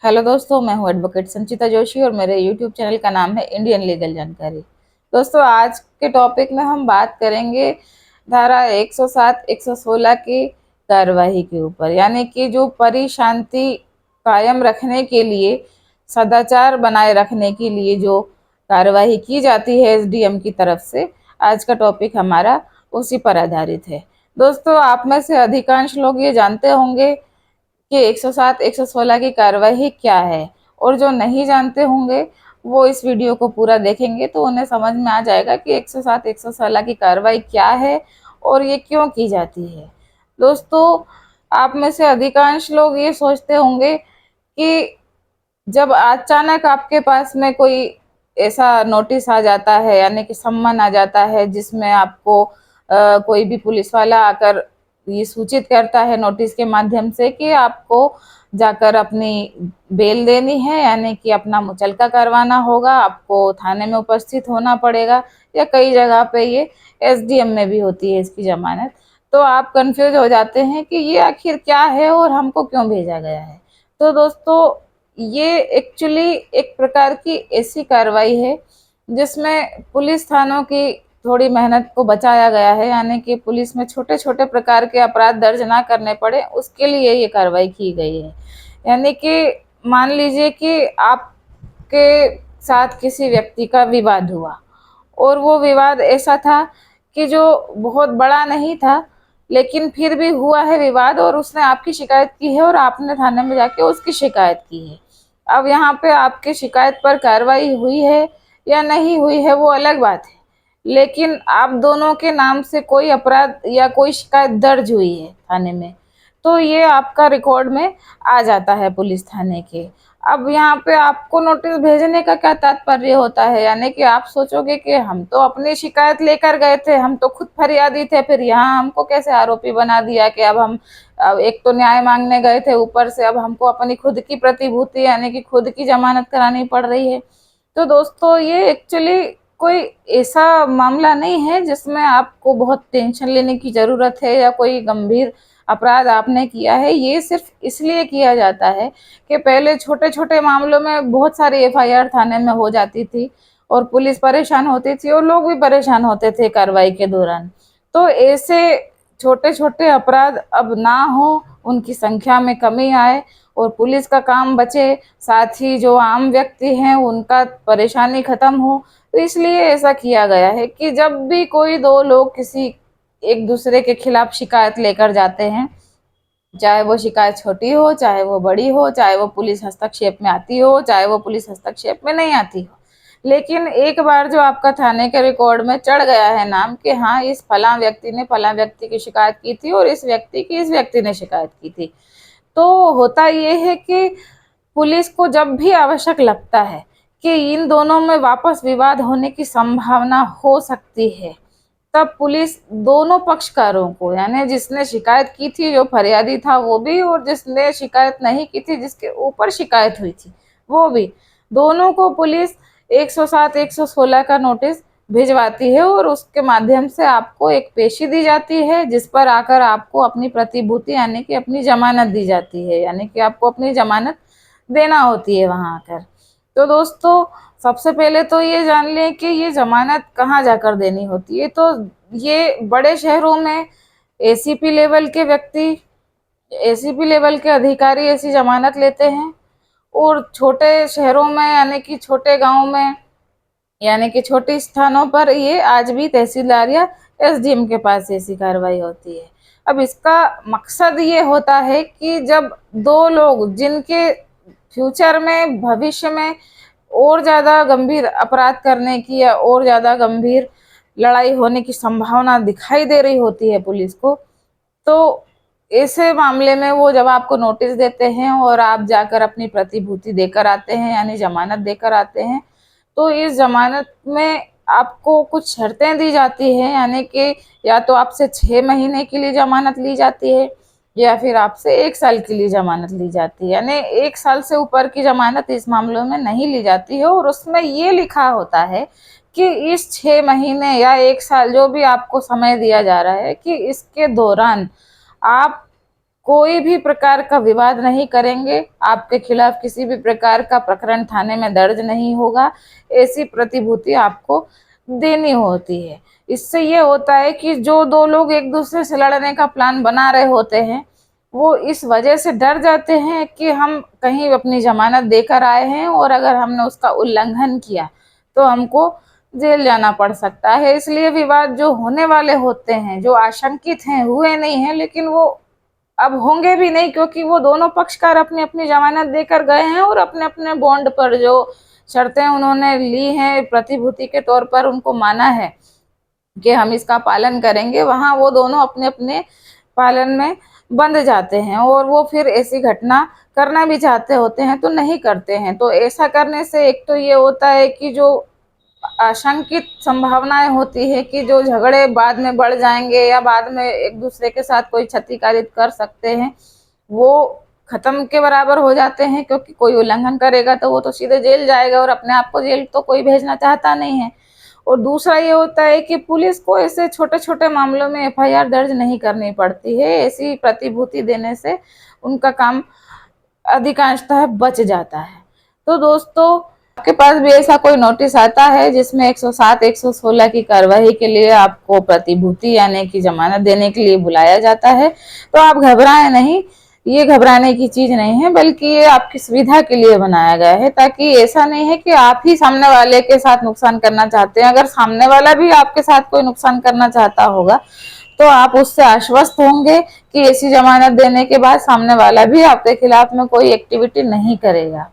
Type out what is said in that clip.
Hello दोस्तों, मैं हूं एडवोकेट संचिता जोशी और मेरे यूट्यूब चैनल का नाम है इंडियन लीगल जानकारी। दोस्तों, आज के टॉपिक में हम बात करेंगे धारा 107 116 की कार्यवाही के ऊपर, यानी कि जो परि शांति कायम रखने के लिए, सदाचार बनाए रखने के लिए जो कार्यवाही की जाती है एसडीएम की तरफ से, आज का टॉपिक हमारा उसी पर आधारित है। दोस्तों, आप में से अधिकांश लोग ये जानते होंगे कि 107 116 की कार्यवाही क्या है, और जो नहीं जानते होंगे वो इस वीडियो को पूरा देखेंगे तो उन्हें समझ में आ जाएगा कि 107 116 की कार्रवाई क्या है और ये क्यों की जाती है। दोस्तों, आप में से अधिकांश लोग ये सोचते होंगे कि जब अचानक आपके पास में कोई ऐसा नोटिस आ जाता है, यानी कि सम्मन आ जाता है जिसमें आपको कोई भी पुलिस वाला आकर ये सूचित करता है नोटिस के माध्यम से कि आपको जाकर अपनी बेल देनी है, यानी कि अपना मुचलका करवाना होगा, आपको थाने में उपस्थित होना पड़ेगा, या कई जगह पे ये एसडीएम में भी होती है इसकी जमानत। तो आप कंफ्यूज हो जाते हैं कि ये आखिर क्या है और हमको क्यों भेजा गया है। तो दोस्तों, ये एक्चुअली एक प्रकार की ऐसी कार्रवाई है जिसमें पुलिस थानों की थोड़ी मेहनत को बचाया गया है, यानी कि पुलिस में छोटे छोटे प्रकार के अपराध दर्ज ना करने पड़े, उसके लिए ये कार्रवाई की गई है। यानी कि मान लीजिए कि आपके साथ किसी व्यक्ति का विवाद हुआ, और वो विवाद ऐसा था कि जो बहुत बड़ा नहीं था, लेकिन फिर भी हुआ है विवाद, और उसने आपकी शिकायत की है और आपने थाने में जाके उसकी शिकायत की है। अब यहाँ पे आपकी शिकायत पर कार्रवाई हुई है या नहीं हुई है वो अलग बात है, लेकिन आप दोनों के नाम से कोई अपराध या कोई शिकायत दर्ज हुई है थाने में, तो ये आपका रिकॉर्ड में आ जाता है पुलिस थाने के। अब यहाँ पे आपको नोटिस भेजने का क्या तात्पर्य होता है, यानी कि आप सोचोगे कि हम तो अपनी शिकायत लेकर गए थे, हम तो खुद फरियादी थे, फिर यहाँ हमको कैसे आरोपी बना दिया कि अब एक तो न्याय मांगने गए थे, ऊपर से अब हमको अपनी खुद की प्रतिभूति यानी कि खुद की जमानत करानी पड़ रही है। तो दोस्तों, ये एक्चुअली कोई ऐसा मामला नहीं है जिसमें आपको बहुत टेंशन लेने की ज़रूरत है या कोई गंभीर अपराध आपने किया है। ये सिर्फ इसलिए किया जाता है कि पहले छोटे छोटे मामलों में बहुत सारी एफआईआर थाने में हो जाती थी और पुलिस परेशान होती थी और लोग भी परेशान होते थे कार्रवाई के दौरान। तो ऐसे छोटे छोटे अपराध अब ना हो, उनकी संख्या में कमी आए और पुलिस का काम बचे, साथ ही जो आम व्यक्ति हैं उनका परेशानी खत्म हो, तो इसलिए ऐसा किया गया है कि जब भी कोई दो लोग किसी एक दूसरे के खिलाफ शिकायत लेकर जाते हैं, चाहे वो शिकायत छोटी हो, चाहे वो बड़ी हो, चाहे वो पुलिस हस्तक्षेप में आती हो, चाहे वो पुलिस हस्तक्षेप में नहीं आती हो, लेकिन एक बार जो आपका थाने के रिकॉर्ड में चढ़ गया है नाम कि हाँ, इस फला व्यक्ति ने फला व्यक्ति की शिकायत की थी और इस व्यक्ति की इस व्यक्ति ने शिकायत की थी, तो होता ये है कि पुलिस को जब भी आवश्यक लगता है कि इन दोनों में वापस विवाद होने की संभावना हो सकती है, तब पुलिस दोनों पक्षकारों को, यानी जिसने शिकायत की थी, जो फरियादी था वो भी, और जिसने शिकायत नहीं की थी, जिसके ऊपर शिकायत हुई थी वो भी, दोनों को पुलिस 107 116 का नोटिस भिजवाती है और उसके माध्यम से आपको एक पेशी दी जाती है जिस पर आकर आपको अपनी प्रतिभूति यानी कि अपनी जमानत दी जाती है, यानी कि आपको अपनी जमानत देना होती है वहां आकर। तो दोस्तों, सबसे पहले तो ये जान लें कि ये जमानत कहाँ जाकर देनी होती है। तो ये बड़े शहरों में एसीपी लेवल के व्यक्ति, एसीपी लेवल के अधिकारी ऐसी जमानत लेते हैं, और छोटे शहरों में यानी कि छोटे गांव में, यानी कि छोटे स्थानों पर ये आज भी तहसीलदार या एसडीएम के पास ऐसी कार्रवाई होती है। अब इसका मकसद ये होता है कि जब दो लोग जिनके फ्यूचर में, भविष्य में और ज़्यादा गंभीर अपराध करने की या और ज़्यादा गंभीर लड़ाई होने की संभावना दिखाई दे रही होती है पुलिस को, तो ऐसे मामले में वो जब आपको नोटिस देते हैं और आप जाकर अपनी प्रतिभूति देकर आते हैं यानी जमानत देकर आते हैं, तो इस जमानत में आपको कुछ शर्तें दी जाती हैं, यानी कि या तो आपसे 6 महीने के लिए जमानत ली जाती है या फिर आपसे 1 साल के लिए जमानत ली जाती है, यानी 1 साल से ऊपर की जमानत इस मामलों में नहीं ली जाती है। और उसमें ये लिखा होता है कि इस 6 महीने या 1 साल जो भी आपको समय दिया जा रहा है कि इसके दौरान आप कोई भी प्रकार का विवाद नहीं करेंगे, आपके खिलाफ किसी भी प्रकार का प्रकरण थाने में दर्ज नहीं होगा, ऐसी प्रतिभूति आपको देनी होती है। इससे ये होता है कि जो दो लोग एक दूसरे से लड़ने का प्लान बना रहे होते हैं, वो इस वजह से डर जाते हैं कि हम कहीं अपनी जमानत देकर आए हैं और अगर हमने उसका उल्लंघन किया तो हमको जेल जाना पड़ सकता है। इसलिए विवाद जो होने वाले होते हैं, जो आशंकित हैं, हुए नहीं हैं, लेकिन वो अब होंगे भी नहीं, क्योंकि वो दोनों पक्षकार अपनी अपनी जमानत देकर गए हैं और अपने अपने बॉन्ड पर जो शर्तें उन्होंने ली हैं प्रतिभूति के तौर पर, उनको माना है कि हम इसका पालन करेंगे, वहां वो दोनों अपने अपने पालन में बंध जाते हैं और वो फिर ऐसी घटना करना भी चाहते होते हैं तो नहीं करते हैं। तो ऐसा करने से एक तो ये होता है कि जो आशंकित संभावनाएं होती है कि जो झगड़े बाद में बढ़ जाएंगे या बाद में एक दूसरे के साथ कोई क्षतिकारित कर सकते हैं, वो खत्म के बराबर हो जाते हैं, क्योंकि कोई उल्लंघन करेगा तो वो तो सीधे जेल जाएगा और अपने आप को जेल तो कोई भेजना चाहता नहीं है। और दूसरा ये होता है कि पुलिस को ऐसे छोटे छोटे मामलों में एफआईआर दर्ज नहीं करनी पड़ती है, ऐसी प्रतिभूति देने से उनका काम अधिकांशतः बच जाता है। तो दोस्तों, आपके पास भी ऐसा कोई नोटिस आता है जिसमें 107, 116 की कार्रवाई के लिए आपको प्रतिभूति यानी कि जमानत देने के लिए बुलाया जाता है, तो आप घबराएं नहीं। ये घबराने की चीज नहीं है, बल्कि ये आपकी सुविधा के लिए बनाया गया है, ताकि ऐसा नहीं है कि आप ही सामने वाले के साथ नुकसान करना चाहते हैं। अगर सामने वाला भी आपके साथ कोई नुकसान करना चाहता होगा तो आप उससे आश्वस्त होंगे कि ऐसी जमानत देने के बाद सामने वाला भी आपके खिलाफ में कोई एक्टिविटी नहीं करेगा।